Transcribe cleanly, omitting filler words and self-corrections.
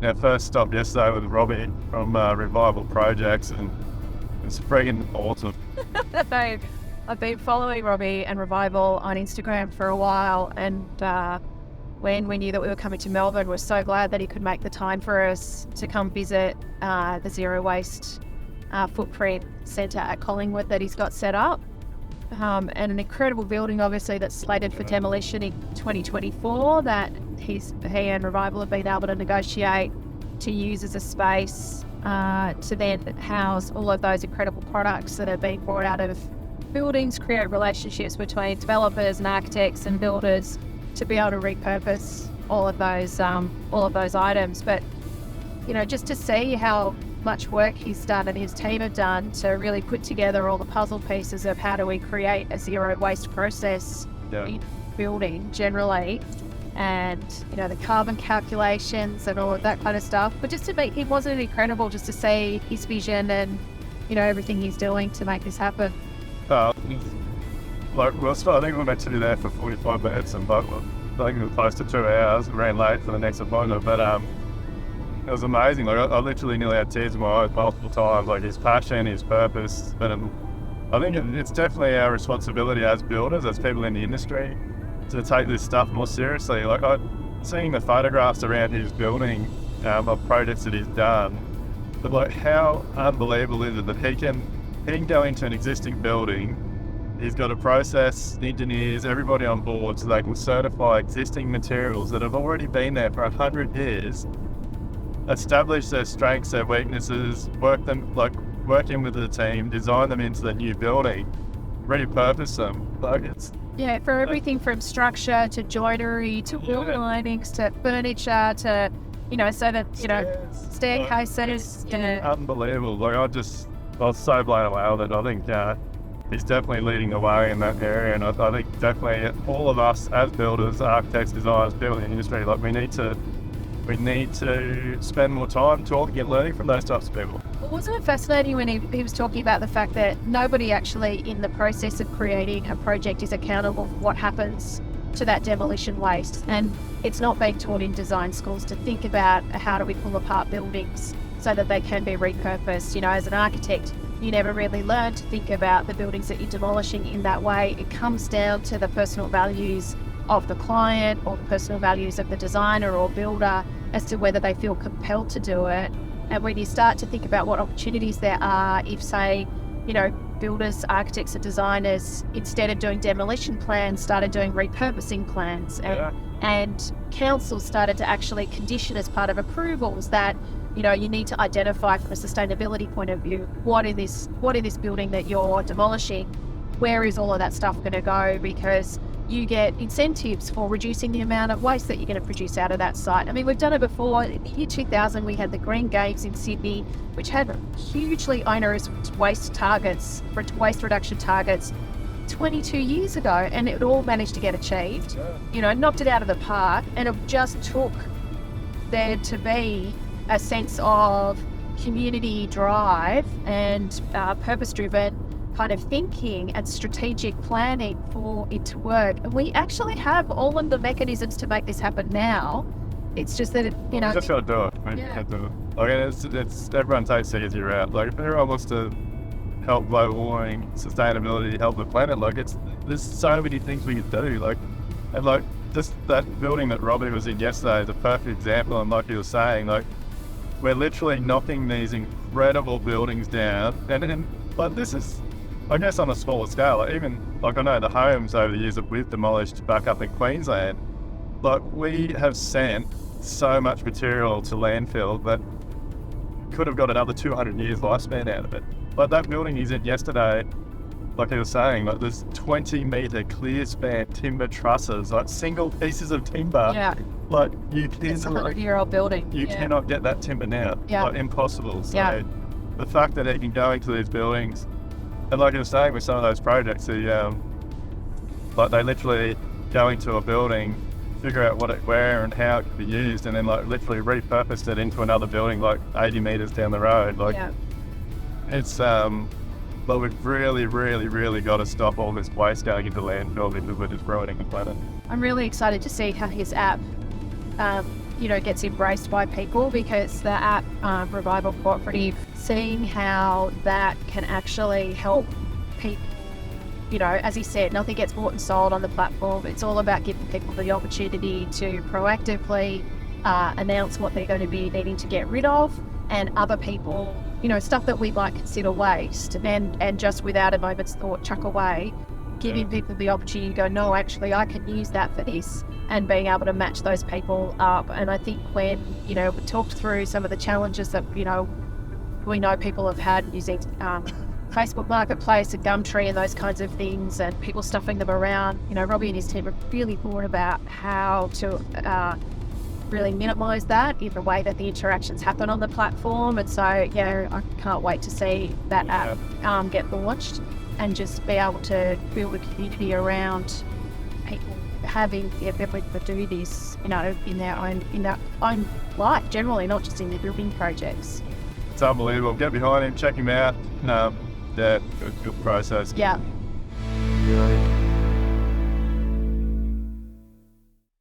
our first stop yesterday with Robbie from Revival Projects, and it's friggin' awesome. So I've been following Robbie and Revival on Instagram for a while, and when we knew that we were coming to Melbourne, we're so glad that he could make the time for us to come visit the Zero Waste Footprint Centre at Collingwood that he's got set up. And an incredible building, obviously, that's slated for demolition in 2024 that he and Revival have been able to negotiate to use as a space to then house all of those incredible products that are being brought out of buildings, create relationships between developers and architects and builders to be able to repurpose all of those items. But just to see how much work he's done and his team have done to really put together all the puzzle pieces of how do we create a zero waste process in building generally, and the carbon calculations and all of that kind of stuff. But just to make it wasn't incredible just to see his vision and everything he's doing to make this happen. I think we meant to be there for 45 minutes, and I think we were close to 2 hours. We ran late for the next appointment, but it was amazing. I literally nearly had tears in my eyes multiple times. His passion, his purpose. But I think it's definitely our responsibility as builders, as people in the industry, to take this stuff more seriously. Seeing the photographs around his building of projects that he's done, but how unbelievable is it that he can go into an existing building. He's got a process, engineers, everybody on board, so they can certify existing materials that have already been there for 100 years, establish their strengths, their weaknesses, working with the team, design them into the new building, repurpose them. For everything from structure to joinery to wall linings to furniture to so that staircases. Unbelievable. I was so blown away with it. I think he's definitely leading the way in that area, and I think definitely all of us as builders, architects, designers, people in the industry, we need to spend more time talking and learning from those types of people. Well, wasn't it fascinating when he was talking about the fact that nobody actually in the process of creating a project is accountable for what happens to that demolition waste, and it's not being taught in design schools to think about how do we pull apart buildings so that they can be repurposed. As an architect, you never really learn to think about the buildings that you're demolishing in that way. It comes down to the personal values of the client or the personal values of the designer or builder as to whether they feel compelled to do it. And when you start to think about what opportunities there are, if say, builders, architects and designers, instead of doing demolition plans, started doing repurposing plans, and councils started to actually condition as part of approvals that you need to identify from a sustainability point of view, what in this building that you're demolishing, where is all of that stuff going to go, because you get incentives for reducing the amount of waste that you're going to produce out of that site. I mean, we've done it before. In the year 2000, we had the Green Games in Sydney, which had hugely onerous waste reduction targets 22 years ago, and it all managed to get achieved. Knocked it out of the park, and it just took there to be a sense of community drive and purpose-driven kind of thinking and strategic planning for it to work. And we actually have all of the mechanisms to make this happen now. It's just that just got to do it. Have to do it. It's everyone takes the easy route. If everyone wants to help global warming, sustainability, help the planet, there's so many things we can do. Just that building that Robbie was in yesterday is a perfect example. And like you were saying, we're literally knocking these incredible buildings down, and this is, I guess, on a smaller scale. Even I know the homes over the years that we've demolished back up in Queensland, we have sent so much material to landfill that could have got another 200 years lifespan out of it. That building he's in yesterday, like he was saying, there's 20-metre clear span timber trusses, single pieces of timber. Yeah. It's a 100-year-old building. You cannot get that timber now. Yeah. Impossible. So the fact that he can go into these buildings, and like you were saying with some of those projects, they literally go into a building, figure out where and how it can be used, and then literally repurposed it into another building 80 metres down the road. It's we've really, really, really got to stop all this waste going into landfill because we're just ruining the planet. I'm really excited to see how his app gets embraced by people, because the app Revival Cooperative, seeing how that can actually help people, as he said, nothing gets bought and sold on the platform. It's all about giving people the opportunity to proactively announce what they're going to be needing to get rid of, and other people, stuff that we might consider waste, and just without a moment's thought chuck away, giving people the opportunity to go, no, actually I can use that for this, and being able to match those people up. And I think when, we talked through some of the challenges that, we know people have had using Facebook Marketplace and Gumtree and those kinds of things, and people stuffing them around, Robbie and his team have really thought about how to really minimise that in the way that the interactions happen on the platform. And so, I can't wait to see that app get launched, and just be able to build a community around people having the ability to do this, in their own life generally, not just in their building projects. It's unbelievable. Get behind him, check him out. Good process. Yeah.